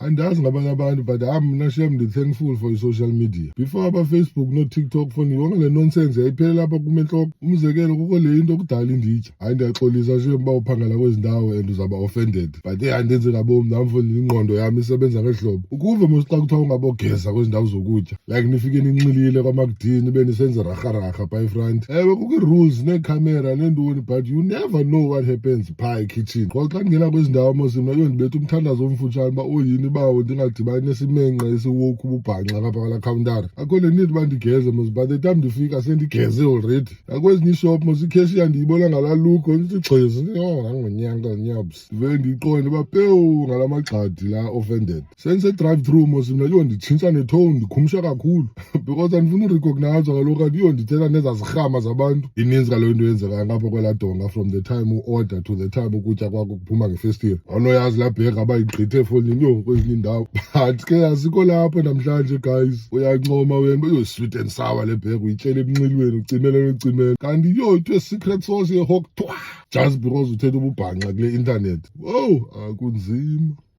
andazi ngabanye abantu, but mina shem thankful for i-social media. Before aba-Facebook no-TikTok foni yonke le nonsense yayiphele lapha kumenhloko. Umzekelo kukho le into kudala inditsha, hayi ndiyaxolisa shem uba uphangela kwezindawo and uzaba offended, but andenzi kabomi nami foni ingqondo yami isebenza ngehlobo. Ukuve mos xa kuthiwa ungabogeza kwezindawo zokutya, like nifike ninxilile kwamakudini benisenza raharahha phaa efront. Ewe kukho ii-rules neekhamera neentoni, but you never know what happens phaa ekitchen. Ngoba xa ndingena kwezindawo mos mna yondibetha umthandazo omfutshane uba oyini bawo ndingadibani nesimenqa esiwoku ububhanxa ngapha kwala khawuntara. Akho le need uba ndigeze mos, by the time ndifika sendigeze already. Nakwezinye ishop mos ikheshiya ndiyibona ngalaa look ndithi gxizi, nangonyanka nyabs. Ndive ndiyiqonde uba pewu ngala magxadi la offended. Sendisedrive-through mos mna yonditshintsha netone, ndikhumsha kakhulu because andifuna urecognizwa kaloku kanti yondithetha nezazirhama zabantu. Ininzi kaloku into yenzekayo ngapha kwelaa donga from the time u-order to the time ukutya kwakho kuphuma ngefestile. Awunoyazi laa bhega aba igqithe efowunini kwezinye indawo. But ke asikho lapho namhlanje guys, uyancoma wena sweet and sour le bhega uyityela emnxilweni ucimele kanti ithiwe secret sauce ye-hawk just because uthetha ububhanxa kule internet. Wowu akunzima.